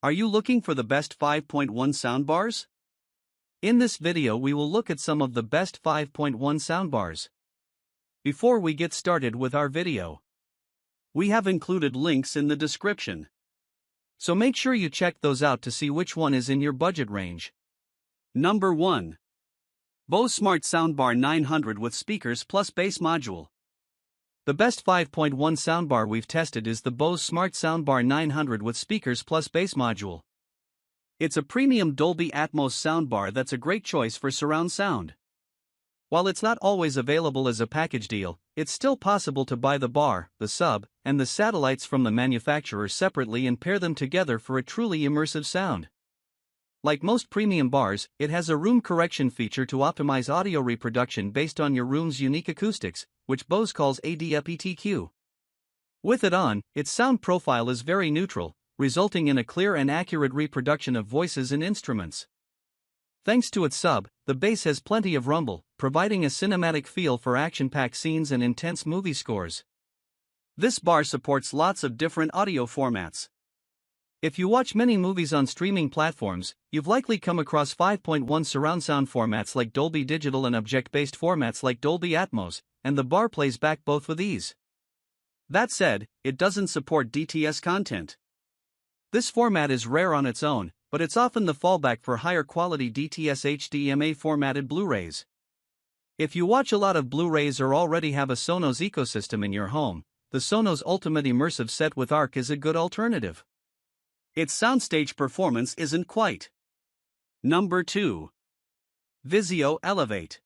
Are you looking for the best 5.1 soundbars? In this video we will look at some of the best 5.1 soundbars. Before we get started with our video, we have included links in the description. So make sure you check those out to see which one is in your budget range. Number 1. Bose Smart Soundbar 900 with speakers plus bass module. The best 5.1 soundbar we've tested is the Bose Smart Soundbar 900 with speakers plus bass module. It's a premium Dolby Atmos soundbar that's a great choice for surround sound. While it's not always available as a package deal, it's still possible to buy the bar, the sub, and the satellites from the manufacturer separately and pair them together for a truly immersive sound. Like most premium bars, it has a room correction feature to optimize audio reproduction based on your room's unique acoustics, which Bose calls ADAPTQ. With it on, its sound profile is very neutral, resulting in a clear and accurate reproduction of voices and instruments. Thanks to its sub, the bass has plenty of rumble, providing a cinematic feel for action-packed scenes and intense movie scores. This bar supports lots of different audio formats. If you watch many movies on streaming platforms, you've likely come across 5.1 surround sound formats like Dolby Digital and object-based formats like Dolby Atmos, and the bar plays back both with ease. That said, it doesn't support DTS content. This format is rare on its own, but it's often the fallback for higher quality DTS HDMA formatted Blu-rays. If you watch a lot of Blu-rays or already have a Sonos ecosystem in your home, the Sonos Ultimate Immersive Set with ARC is a good alternative. Its soundstage performance isn't quite. Number 2. Vizio Elevate.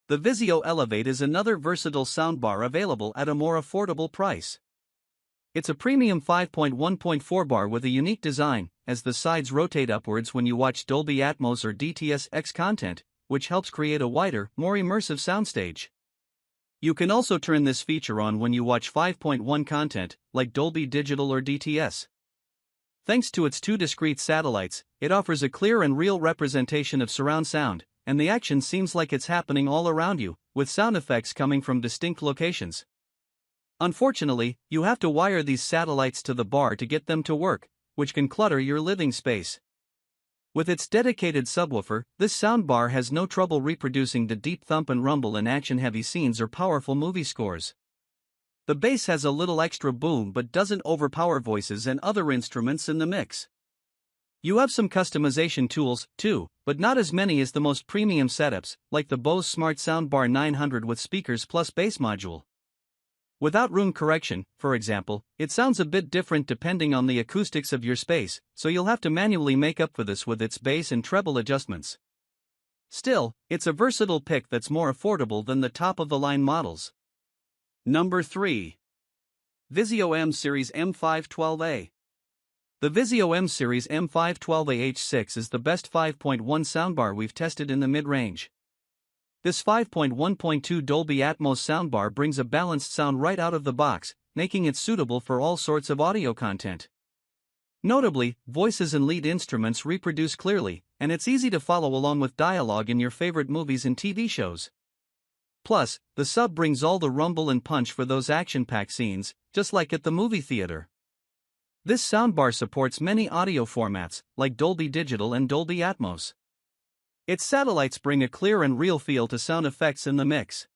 The Vizio Elevate is another versatile soundbar available at a more affordable price. It's a premium 5.1.4 bar with a unique design, as the sides rotate upwards when you watch Dolby Atmos or DTS-X content, which helps create a wider, more immersive soundstage. You can also turn this feature on when you watch 5.1 content, like Dolby Digital or DTS. Thanks to its two discrete satellites, it offers a clear and real representation of surround sound, and the action seems like it's happening all around you, with sound effects coming from distinct locations. Unfortunately, you have to wire these satellites to the bar to get them to work, which can clutter your living space. With its dedicated subwoofer, this soundbar has no trouble reproducing the deep thump and rumble in action-heavy scenes or powerful movie scores. The bass has a little extra boom but doesn't overpower voices and other instruments in the mix. You have some customization tools, too, but not as many as the most premium setups, like the Bose Smart Soundbar 900 with speakers plus bass module. Without room correction, for example, it sounds a bit different depending on the acoustics of your space, so you'll have to manually make up for this with its bass and treble adjustments. Still, it's a versatile pick that's more affordable than the top-of-the-line models. Number 3. Vizio M Series M512A. The Vizio M Series M512A H6 is the best 5.1 soundbar we've tested in the mid-range. This 5.1.2 Dolby Atmos soundbar brings a balanced sound right out of the box, making it suitable for all sorts of audio content. Notably, voices and lead instruments reproduce clearly, and it's easy to follow along with dialogue in your favorite movies and TV shows. Plus, the sub brings all the rumble and punch for those action-packed scenes, just like at the movie theater. This soundbar supports many audio formats, like Dolby Digital and Dolby Atmos. Its satellites bring a clear and real feel to sound effects in the mix.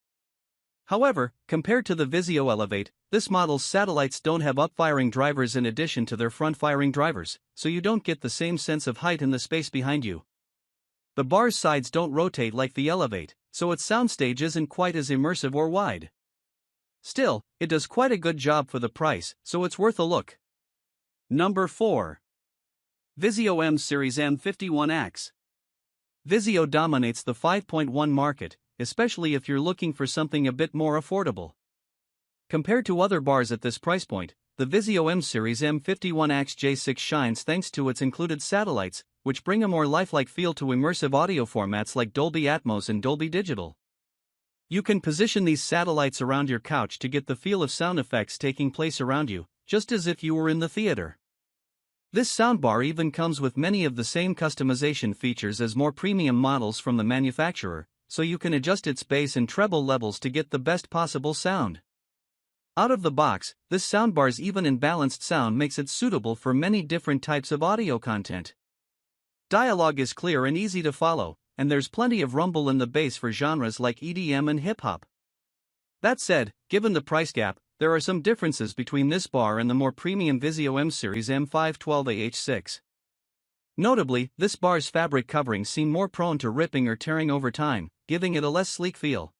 However, compared to the Vizio Elevate, this model's satellites don't have up-firing drivers in addition to their front-firing drivers, so you don't get the same sense of height in the space behind you. The bar's sides don't rotate like the Elevate, so its soundstage isn't quite as immersive or wide. Still, it does quite a good job for the price, so it's worth a look. Number 4. Vizio M Series M51X. Vizio dominates the 5.1 market, especially if you're looking for something a bit more affordable. Compared to other bars at this price point, the Vizio M Series M51X J6 shines thanks to its included satellites, which bring a more lifelike feel to immersive audio formats like Dolby Atmos and Dolby Digital. You can position these satellites around your couch to get the feel of sound effects taking place around you, just as if you were in the theater. This soundbar even comes with many of the same customization features as more premium models from the manufacturer, so you can adjust its bass and treble levels to get the best possible sound. Out of the box, this soundbar's even and balanced sound makes it suitable for many different types of audio content. Dialogue is clear and easy to follow, and there's plenty of rumble in the bass for genres like EDM and hip-hop. That said, given the price gap, there are some differences between this bar and the more premium Vizio M Series M512AH6. Notably, this bar's fabric coverings seem more prone to ripping or tearing over time, giving it a less sleek feel.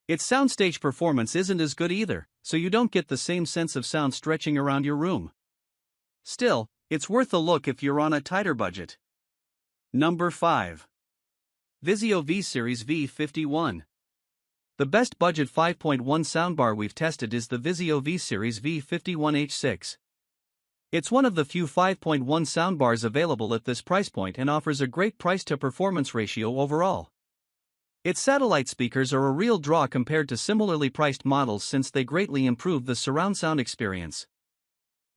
Its soundstage performance isn't as good either, so you don't get the same sense of sound stretching around your room. Still, it's worth a look if you're on a tighter budget. Number 5. Vizio V Series V51. The best budget 5.1 soundbar we've tested is the Vizio V Series V51H6. It's one of the few 5.1 soundbars available at this price point and offers a great price-to-performance ratio overall. Its satellite speakers are a real draw compared to similarly priced models since they greatly improve the surround sound experience.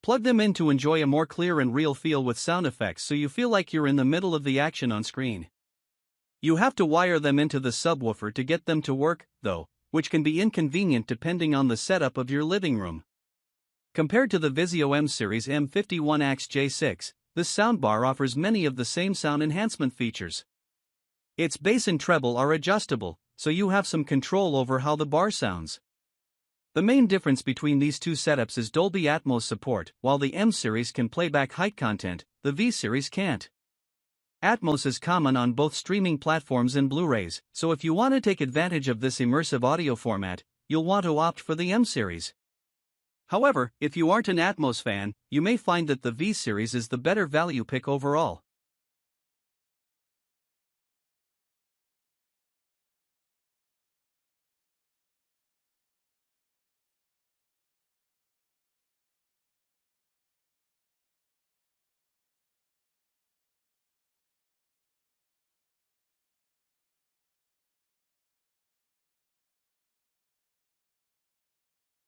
Plug them in to enjoy a more clear and real feel with sound effects so you feel like you're in the middle of the action on screen. You have to wire them into the subwoofer to get them to work, though, which can be inconvenient depending on the setup of your living room. Compared to the Vizio M Series M51AX-J6, this soundbar offers many of the same sound enhancement features. Its bass and treble are adjustable, so you have some control over how the bar sounds. The main difference between these two setups is Dolby Atmos support. While the M Series can play back height content, the V Series can't. Atmos is common on both streaming platforms and Blu-rays, so if you want to take advantage of this immersive audio format, you'll want to opt for the M Series. However, if you aren't an Atmos fan, you may find that the V Series is the better value pick overall.